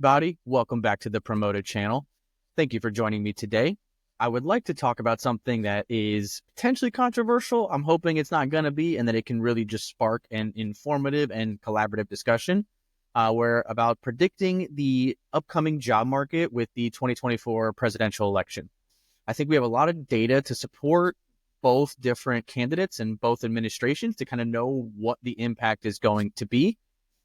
Everybody, welcome back to the Promoted channel. Thank you for joining me today. I would like to talk about something that is potentially controversial. I'm hoping it's not going to be, and that it can really just spark an informative and collaborative discussion where about predicting the upcoming job market with the 2024 presidential election. I think we have a lot of data to support both different candidates and both administrations to kind of know what the impact is going to be.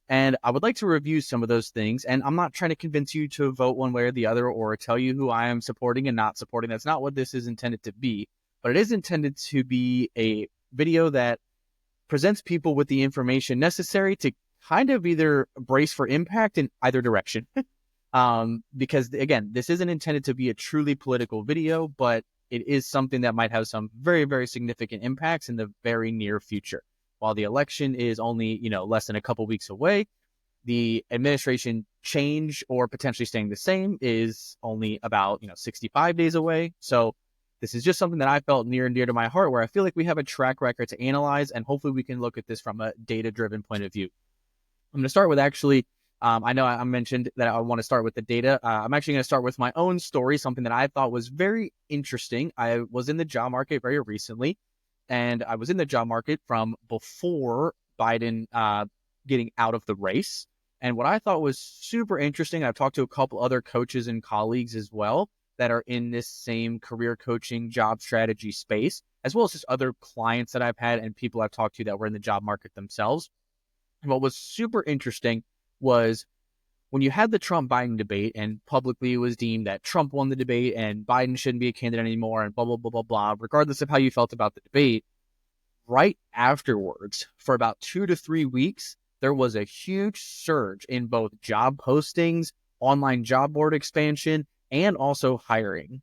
And I would like to review some of those things. And I'm not trying to convince you to vote one way or the other or tell you who I am supporting and not supporting. That's not what this is intended to be. But it is intended to be a video that presents people with the information necessary to kind of either brace for impact in either direction. Because, again, this isn't intended to be a truly political video, but it is something that might have some very, very significant impacts in the very near future. While the election is only, less than a couple weeks away, the administration change or potentially staying the same is only about, 65 days away. So this is just something that I felt near and dear to my heart, where I feel like we have a track record to analyze, and hopefully we can look at this from a data-driven point of view. I'm going to start with I know I mentioned that I want to start with the data. I'm actually going to start with my own story, something that I thought was very interesting. I was in the job market very recently. And I was in the job market from before Biden getting out of the race. And what I thought was super interesting, I've talked to a couple other coaches and colleagues as well that are in this same career coaching job strategy space, as well as just other clients that I've had and people I've talked to that were in the job market themselves. And what was super interesting was when you had the Trump-Biden debate and publicly it was deemed that Trump won the debate and Biden shouldn't be a candidate anymore and blah, blah, blah, blah, blah, regardless of how you felt about the debate, right afterwards, for about 2 to 3 weeks, there was a huge surge in both job postings, online job board expansion, and also hiring.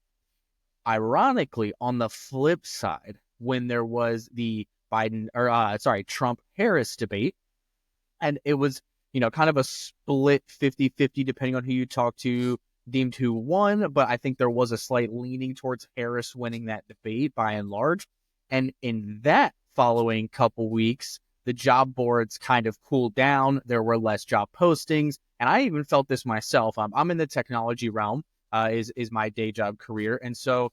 Ironically, on the flip side, when there was the Trump-Harris debate, and it was kind of a split 50-50 depending on who you talk to, deemed who won, but I think there was a slight leaning towards Harris winning that debate by and large. And in that following couple weeks, the job boards kind of cooled down. There were less job postings, and I even felt this myself. I'm in the technology realm, is my day job career, and so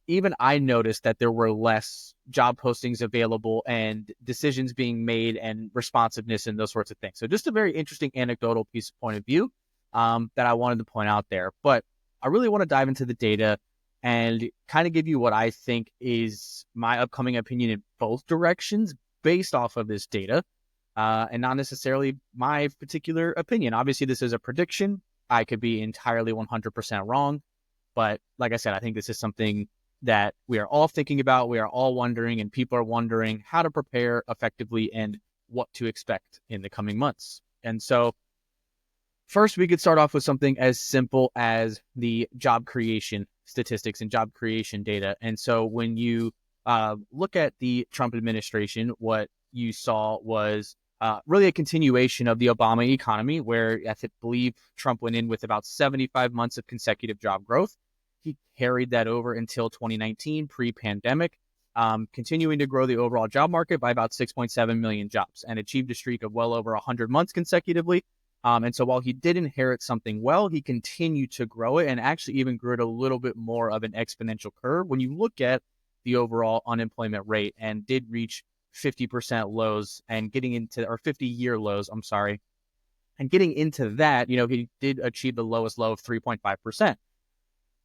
even I noticed that there were less job postings available and decisions being made and responsiveness and those sorts of things. So just a very interesting anecdotal piece of point of view that I wanted to point out there. But I really want to dive into the data and kind of give you what I think is my upcoming opinion in both directions based off of this data and not necessarily my particular opinion. Obviously, this is a prediction. I could be entirely 100% wrong. But like I said, I think this is something that we are all thinking about, we are all wondering, and people are wondering how to prepare effectively and what to expect in the coming months. And so first, we could start off with something as simple as the job creation statistics and job creation data. And so when you look at the Trump administration, what you saw was really a continuation of the Obama economy, where I believe Trump went in with about 75 months of consecutive job growth. He carried that over until 2019, pre-pandemic, continuing to grow the overall job market by about 6.7 million jobs and achieved a streak of well over 100 months consecutively. And so while he did inherit something well, he continued to grow it and actually even grew it a little bit more of an exponential curve when you look at the overall unemployment rate, and did reach 50% lows and getting into, or 50-year lows, I'm sorry. And getting into that, he did achieve the lowest low of 3.5%.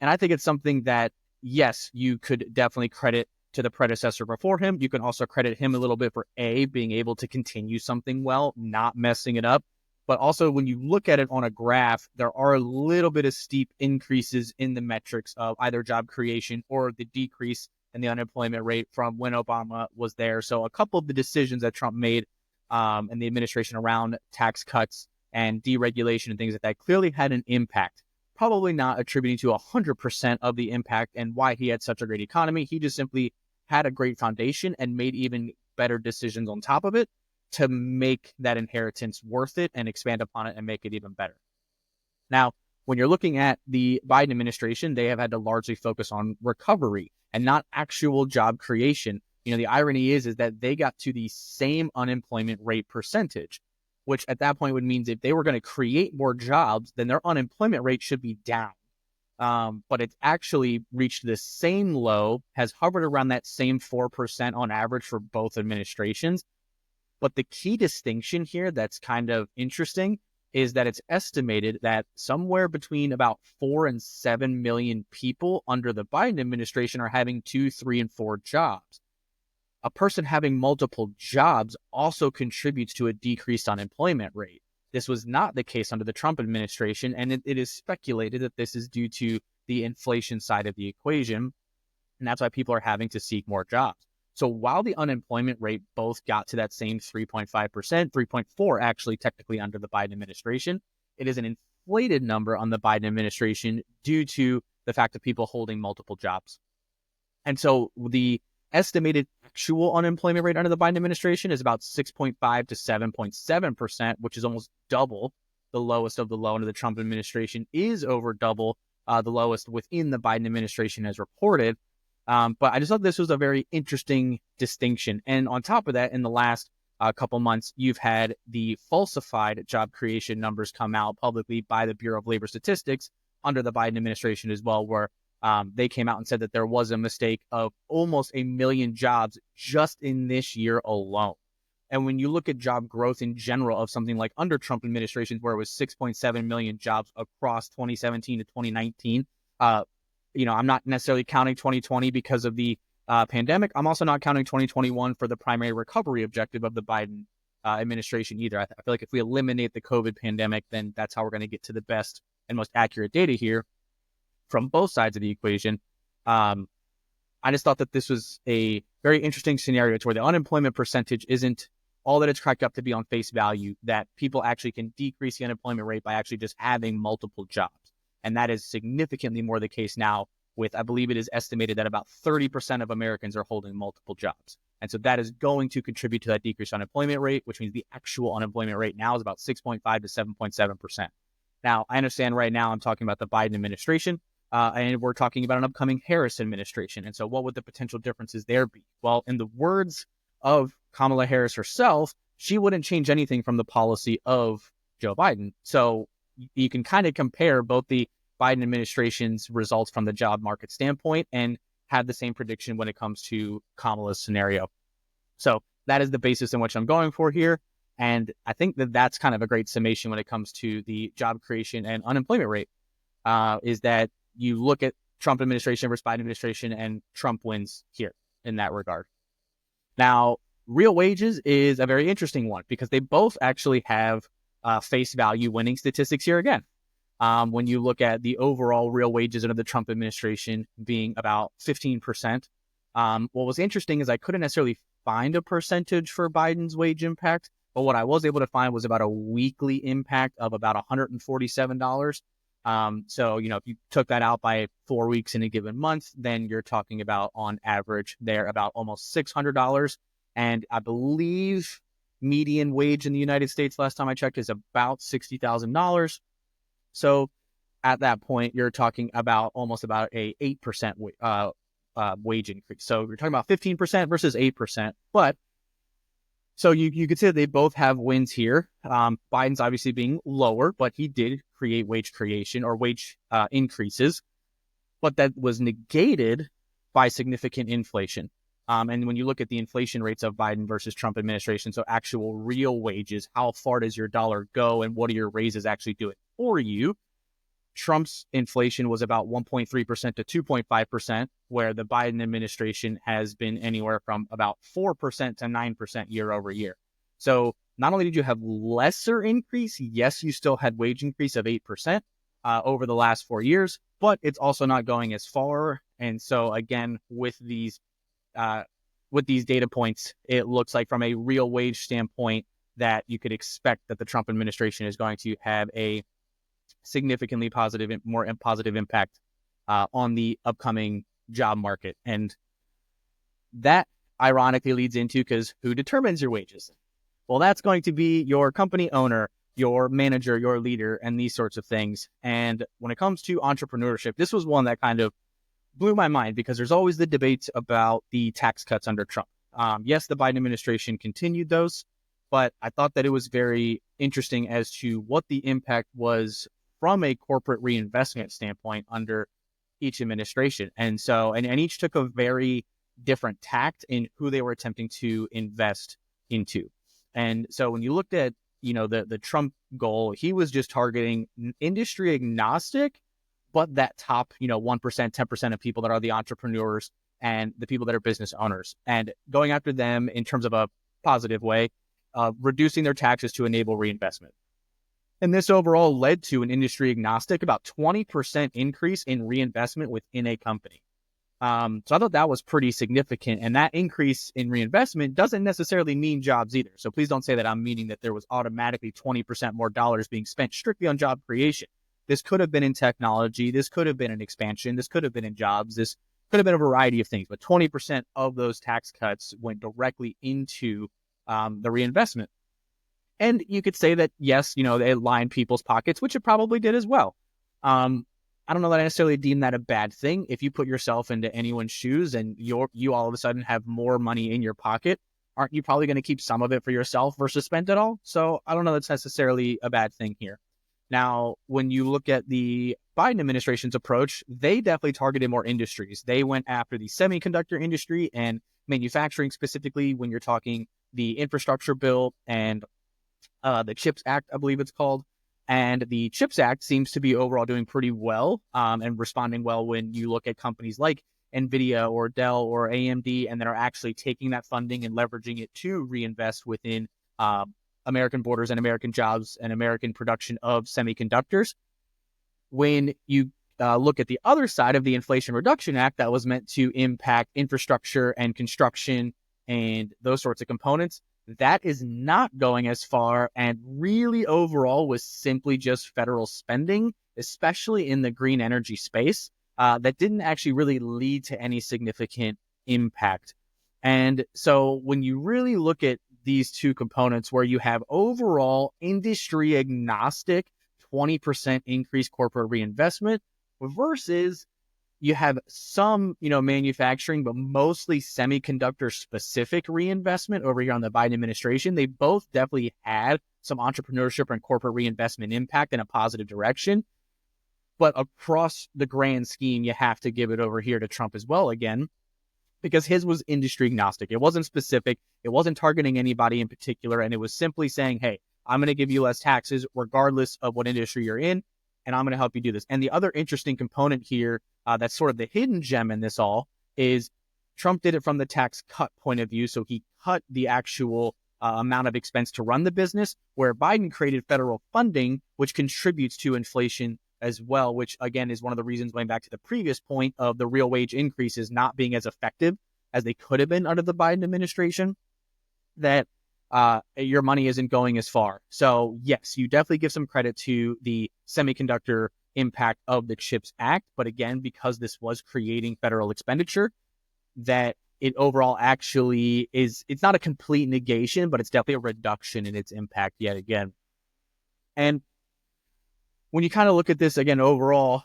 And I think it's something that, yes, you could definitely credit to the predecessor before him. You can also credit him a little bit for being able to continue something well, not messing it up. But also when you look at it on a graph, there are a little bit of steep increases in the metrics of either job creation or the decrease in the unemployment rate from when Obama was there. So a couple of the decisions that Trump made and the administration around tax cuts and deregulation and things like that clearly had an impact. Probably not attributing to 100% of the impact and why he had such a great economy. He just simply had a great foundation and made even better decisions on top of it to make that inheritance worth it and expand upon it and make it even better. Now, when you're looking at the Biden administration, they have had to largely focus on recovery and not actual job creation. The irony is that they got to the same unemployment rate percentage, which at that point would mean if they were going to create more jobs, then their unemployment rate should be down. But it's actually reached the same low, has hovered around that same 4% on average for both administrations. But the key distinction here that's kind of interesting is that it's estimated that somewhere between about 4 and 7 million people under the Biden administration are having 2, 3, and 4 jobs. A person having multiple jobs also contributes to a decreased unemployment rate. This was not the case under the Trump administration, and it is speculated that this is due to the inflation side of the equation, and that's why people are having to seek more jobs. So while the unemployment rate both got to that same 3.5%, 3.4 actually technically under the Biden administration, it is an inflated number on the Biden administration due to the fact of people holding multiple jobs. And so the estimated actual unemployment rate under the Biden administration is about 6.5 to 7.7%, which is almost double the lowest of the low under the Trump administration, is over double the lowest within the Biden administration as reported. But I just thought this was a very interesting distinction. And on top of that, in the last couple months, you've had the falsified job creation numbers come out publicly by the Bureau of Labor Statistics under the Biden administration as well, where they came out and said that there was a mistake of almost 1 million jobs just in this year alone. And when you look at job growth in general of something like under Trump administrations, where it was 6.7 million jobs across 2017 to 2019, I'm not necessarily counting 2020 because of the pandemic. I'm also not counting 2021 for the primary recovery objective of the Biden administration either. I feel like if we eliminate the COVID pandemic, then that's how we're going to get to the best and most accurate data here from both sides of the equation. I just thought that this was a very interesting scenario to where the unemployment percentage isn't all that it's cracked up to be on face value, that people actually can decrease the unemployment rate by actually just having multiple jobs. And that is significantly more the case now with, I believe it is estimated that about 30% of Americans are holding multiple jobs. And so that is going to contribute to that decreased unemployment rate, which means the actual unemployment rate now is about 6.5 to 7.7%. Now, I understand right now I'm talking about the Biden administration, and we're talking about an upcoming Harris administration. And so what would the potential differences there be? Well, in the words of Kamala Harris herself, she wouldn't change anything from the policy of Joe Biden. So you can kind of compare both the Biden administration's results from the job market standpoint and have the same prediction when it comes to Kamala's scenario. So that is the basis in which I'm going for here. And I think that that's kind of a great summation when it comes to the job creation and unemployment rate, is that you look at Trump administration versus Biden administration and Trump wins here in that regard. Now, real wages is a very interesting one because they both actually have face value winning statistics here again. When you look at the overall real wages under the Trump administration being about 15%, what was interesting is I couldn't necessarily find a percentage for Biden's wage impact, but what I was able to find was about a weekly impact of about $147. So, if you took that out by 4 weeks in a given month, then you're talking about on average there about almost $600. And I believe median wage in the United States last time I checked is about $60,000. So at that point, you're talking about almost about a 8% wage increase. So you're talking about 15% versus 8%. But so you could say they both have wins here. Biden's obviously being lower, but he did create wage creation or wage increases. But that was negated by significant inflation. And when you look at the inflation rates of Biden versus Trump administration, so actual real wages, how far does your dollar go and what are your raises actually doing for you? Trump's inflation was about 1.3% to 2.5%, where the Biden administration has been anywhere from about 4% to 9% year over year. So not only did you have lesser increase, yes, you still had wage increase of 8% over the last 4 years, but it's also not going as far. And so again, with these data points, it looks like from a real wage standpoint that you could expect that the Trump administration is going to have a significantly more positive impact on the upcoming job market. And that ironically leads into, because who determines your wages? Well, that's going to be your company owner, your manager, your leader, and these sorts of things. And when it comes to entrepreneurship, this was one that kind of blew my mind because there's always the debates about the tax cuts under Trump. Yes, the Biden administration continued those, but I thought that it was very interesting as to what the impact was from a corporate reinvestment standpoint under each administration. And so, and each took a very different tact in who they were attempting to invest into. And so when you looked at, the Trump goal, he was just targeting industry agnostic, but that top, 1%, 10% of people that are the entrepreneurs and the people that are business owners, and going after them in terms of a positive way, reducing their taxes to enable reinvestment. And this overall led to an industry agnostic, about 20% increase in reinvestment within a company. So I thought that was pretty significant. And that increase in reinvestment doesn't necessarily mean jobs either. So please don't say that I'm meaning that there was automatically 20% more dollars being spent strictly on job creation. This could have been in technology. This could have been an expansion. This could have been in jobs. This could have been a variety of things. But 20% of those tax cuts went directly into the reinvestment. And you could say that, yes, they lined people's pockets, which it probably did as well. I don't know that I necessarily deem that a bad thing. If you put yourself into anyone's shoes and you all of a sudden have more money in your pocket, aren't you probably going to keep some of it for yourself versus spend it all? So I don't know that's necessarily a bad thing here. Now, when you look at the Biden administration's approach, they definitely targeted more industries. They went after the semiconductor industry and manufacturing specifically when you're talking the infrastructure bill and the CHIPS Act, I believe it's called. And the CHIPS Act seems to be overall doing pretty well and responding well when you look at companies like NVIDIA or Dell or AMD, and that are actually taking that funding and leveraging it to reinvest within American borders and American jobs and American production of semiconductors. When you look at the other side of the Inflation Reduction Act that was meant to impact infrastructure and construction and those sorts of components, that is not going as far, and really overall was simply just federal spending, especially in the green energy space, that didn't actually really lead to any significant impact. And so when you really look at these two components where you have overall industry agnostic 20% increased corporate reinvestment versus you have some, manufacturing, but mostly semiconductor specific reinvestment over here on the Biden administration. They both definitely had some entrepreneurship and corporate reinvestment impact in a positive direction. But across the grand scheme, you have to give it over here to Trump as well again, because his was industry agnostic. It wasn't specific. It wasn't targeting anybody in particular. And it was simply saying, hey, I'm going to give you less taxes regardless of what industry you're in, and I'm going to help you do this. And the other interesting component here, that's sort of the hidden gem in this all, is Trump did it from the tax cut point of view. So he cut the actual amount of expense to run the business, where Biden created federal funding, which contributes to inflation as well, which again is one of the reasons, going back to the previous point of the real wage increases not being as effective as they could have been under the Biden administration, that your money isn't going as far. So yes, you definitely give some credit to the semiconductor impact of the CHIPS Act. But again, because this was creating federal expenditure, that it overall actually is, it's not a complete negation, but it's definitely a reduction in its impact yet again. And when you kind of look at this again overall,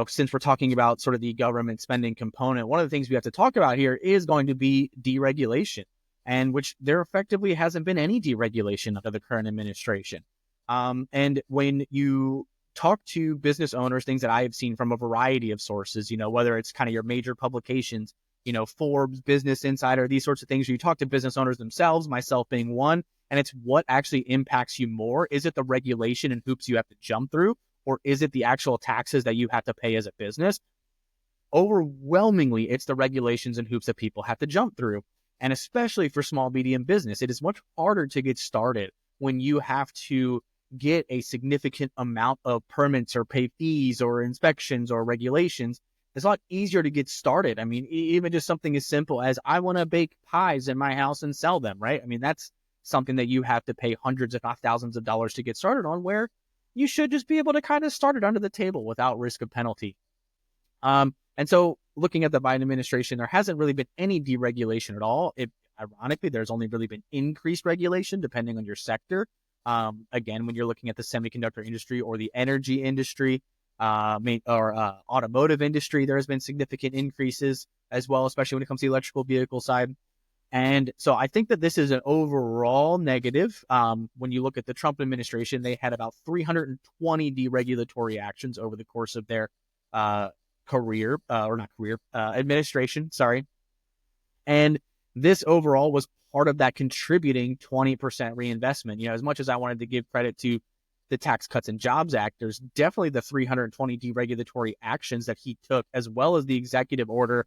since we're talking about sort of the government spending component, one of the things we have to talk about here is going to be deregulation, and which there effectively hasn't been any deregulation under the current administration. And when you talk to business owners, things that I have seen from a variety of sources, whether it's kind of your major publications, Forbes, Business Insider, these sorts of things, where you talk to business owners themselves, myself being one, and it's what actually impacts you more. Is it the regulation and hoops you have to jump through, or is it the actual taxes that you have to pay as a business? Overwhelmingly, it's the regulations and hoops that people have to jump through. And especially for small, medium business, it is much harder to get started when you have to get a significant amount of permits or pay fees or inspections or regulations. It's a lot easier to get started. I mean, even just something as simple as, I want to bake pies in my house and sell them, right? I mean, that's something that you have to pay hundreds, if not thousands of dollars to get started on, where you should just be able to kind of start it under the table without risk of penalty. And so looking at the Biden administration, there hasn't really been any deregulation at all. Ironically, there's only really been increased regulation depending on your sector. Again, when you're looking at the semiconductor industry or the energy industry, or automotive industry, there has been significant increases as well, especially when it comes to the electrical vehicle side. And so I think that this is an overall negative. When you look at the Trump administration, they had about 320 deregulatory actions over the course of their administration. Sorry. And this overall was part of that contributing 20% reinvestment. As much as I wanted to give credit to the Tax Cuts and Jobs Act, there's definitely the 320 deregulatory actions that he took, as well as the executive order.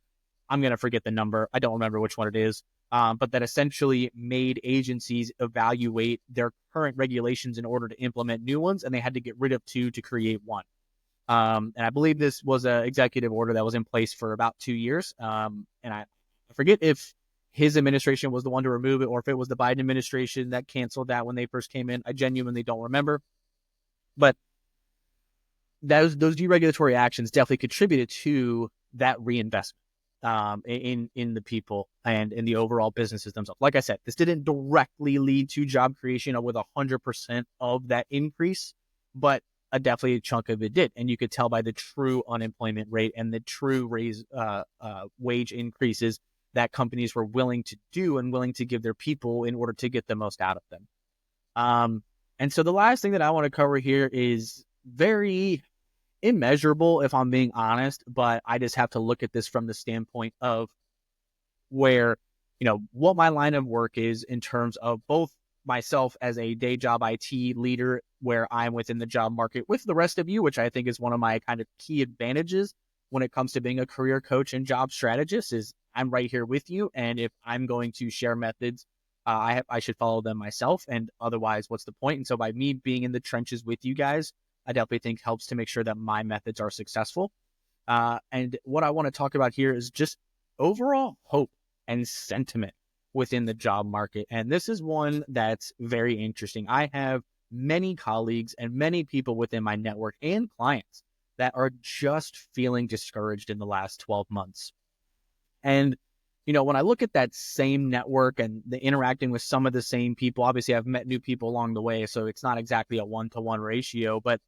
I'm going to forget the number. I don't remember which one it is, but that essentially made agencies evaluate their current regulations in order to implement new ones, and they had to get rid of 2 to create 1. And I believe this was an executive order that was in place for about 2 years. And I forget if his administration was the one to remove it or if it was the Biden administration that canceled that when they first came in. I genuinely don't remember. But those deregulatory actions definitely contributed to that reinvestment in the people and in the overall businesses themselves. Like I said, this didn't directly lead to job creation with 100% of that increase, but definitely a chunk of it did. And you could tell by the true unemployment rate and the true wage increases that companies were willing to do and willing to give their people in order to get the most out of them. And so the last thing that I want to cover here is very immeasurable, if I'm being honest, but I just have to look at this from the standpoint of where, what my line of work is in terms of both myself as a day job IT leader, where I'm within the job market with the rest of you, which I think is one of my kind of key advantages when it comes to being a career coach and job strategist, is I'm right here with you. And if I'm going to share methods, I should follow them myself, and otherwise, what's the point? And so by me being in the trenches with you guys, I definitely think helps to make sure that my methods are successful. And what I want to talk about here is just overall hope and sentiment within the job market. And this is one that's very interesting. I have many colleagues and many people within my network and clients that are just feeling discouraged in the last 12 months. And when I look at that same network and the interacting with some of the same people, obviously I've met new people along the way, so it's not exactly a 1-to-1 ratio, but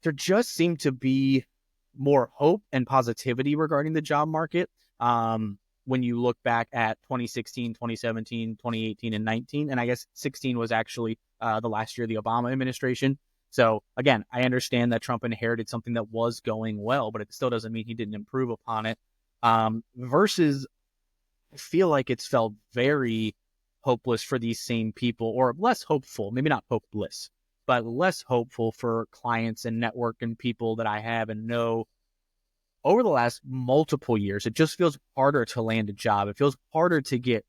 there just seemed to be more hope and positivity regarding the job market. When you look back at 2016, 2017, 2018, and 19, and I guess 16 was actually the last year of the Obama administration. So again, I understand that Trump inherited something that was going well, but it still doesn't mean he didn't improve upon it. Versus, I feel like it's felt very hopeless for these same people, or less hopeful, maybe not hopeless, but less hopeful for clients and network and people that I have and know over the last multiple years. It just feels harder to land a job. It feels harder to get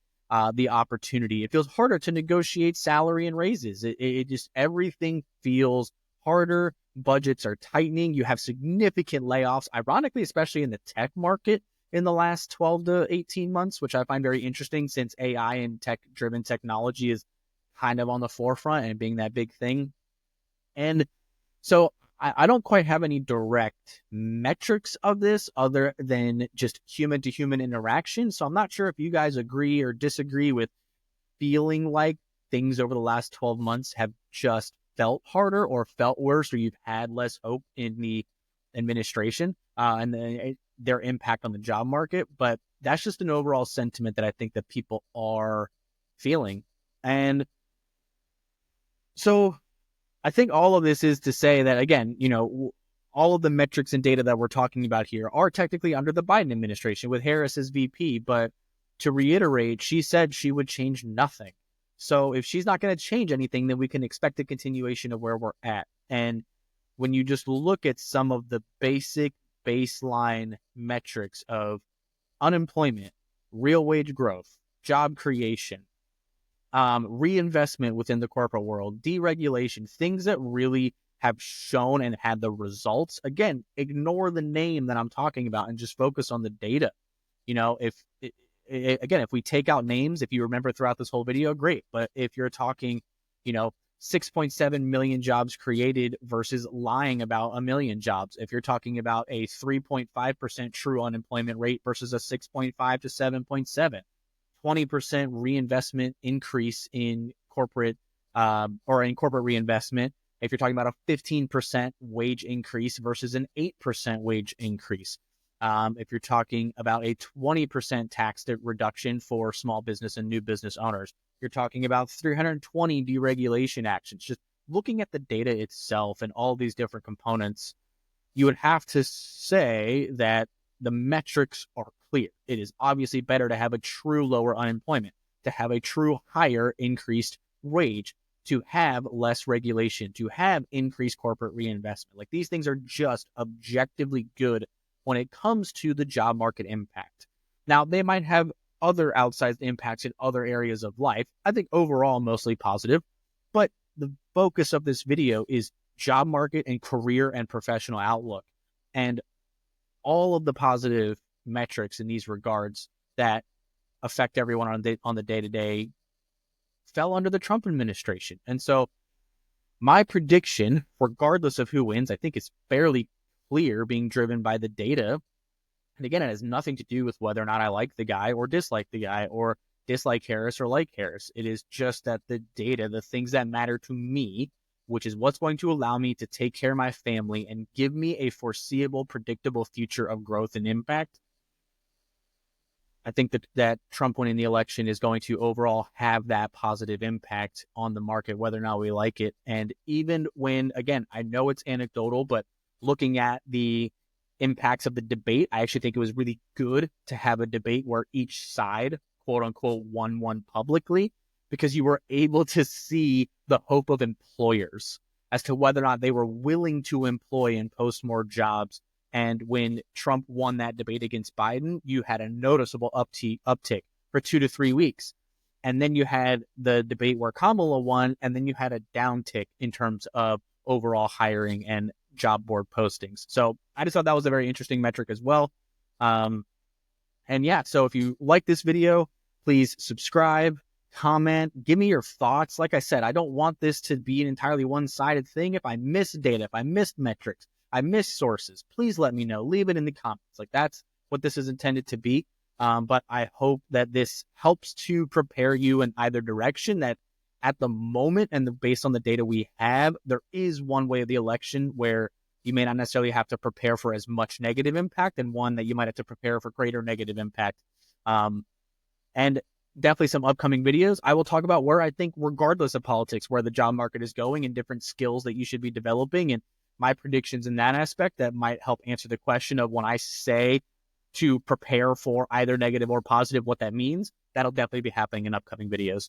the opportunity. It feels harder to negotiate salary and raises. It just, everything feels harder. Budgets are tightening. You have significant layoffs, ironically, especially in the tech market in the last 12 to 18 months, which I find very interesting since AI and tech-driven technology is kind of on the forefront and being that big thing. And so I don't quite have any direct metrics of this other than just human-to-human interaction. So I'm not sure if you guys agree or disagree with feeling like things over the last 12 months have just felt harder or felt worse, or you've had less hope in the administration and their impact on the job market. But that's just an overall sentiment that I think that people are feeling. And so I think all of this is to say that, again, all of the metrics and data that we're talking about here are technically under the Biden administration with Harris as VP. But to reiterate, she said she would change nothing. So if she's not going to change anything, then we can expect a continuation of where we're at. And when you just look at some of the basic baseline metrics of unemployment, real wage growth, job creation, reinvestment within the corporate world, deregulation, things that really have shown and had the results. Again, ignore the name that I'm talking about and just focus on the data. If we take out names, if you remember throughout this whole video, great. But if you're talking, 6.7 million jobs created versus lying about a million jobs, if you're talking about a 3.5% true unemployment rate versus a 6.5 to 7.7, 20% reinvestment increase in corporate reinvestment. If you're talking about a 15% wage increase versus an 8% wage increase, If you're talking about a 20% tax reduction for small business and new business owners, you're talking about 320 deregulation actions. Just looking at the data itself and all these different components, you would have to say that the metrics are clear. It is obviously better to have a true lower unemployment, to have a true higher increased wage, to have less regulation, to have increased corporate reinvestment. Like, these things are just objectively good when it comes to the job market impact. Now, they might have other outsized impacts in other areas of life. I think overall, mostly positive, but the focus of this video is job market and career and professional outlook. And all of the positive metrics in these regards that affect everyone on the day-to-day fell under the Trump administration. And so my prediction, regardless of who wins, I think is fairly clear, being driven by the data. And again, it has nothing to do with whether or not I like the guy or dislike the guy or dislike Harris or like Harris. It is just that the data, the things that matter to me, which is what's going to allow me to take care of my family and give me a foreseeable, predictable future of growth and impact. I think that Trump winning the election is going to overall have that positive impact on the market, whether or not we like it. And even when, again, I know it's anecdotal, but looking at the impacts of the debate, I actually think it was really good to have a debate where each side, quote unquote, won one publicly, because you were able to see the hope of employers as to whether or not they were willing to employ and post more jobs. And when Trump won that debate against Biden, you had a noticeable uptick for 2 to 3 weeks. And then you had the debate where Kamala won, and then you had a downtick in terms of overall hiring and job board postings. So I just thought that was a very interesting metric as well. And yeah, so if you like this video, please subscribe, comment, give me your thoughts. Like I said, I don't want this to be an entirely one-sided thing. If I miss data, if I missed metrics, I miss sources, please let me know. Leave it in the comments. Like, that's what this is intended to be. But I hope that this helps to prepare you in either direction, that at the moment and based on the data we have, there is one way of the election where you may not necessarily have to prepare for as much negative impact, and one that you might have to prepare for greater negative impact. And definitely some upcoming videos, I will talk about where I think, regardless of politics, where the job market is going and different skills that you should be developing, and my predictions in that aspect that might help answer the question of when I say to prepare for either negative or positive, what that means. That'll definitely be happening in upcoming videos.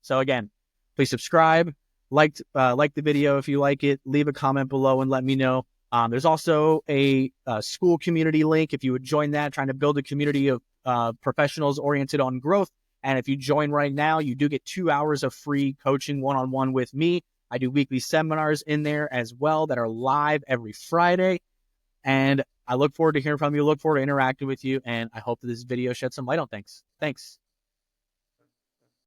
So again, please subscribe, like the video if you like it, leave a comment below and let me know. There's also a school community link if you would join that, trying to build a community of professionals oriented on growth. And if you join right now, you do get 2 hours of free coaching one-on-one with me. I do weekly seminars in there as well that are live every Friday. And I look forward to hearing from you, look forward to interacting with you, and I hope that this video shed some light on things. Thanks.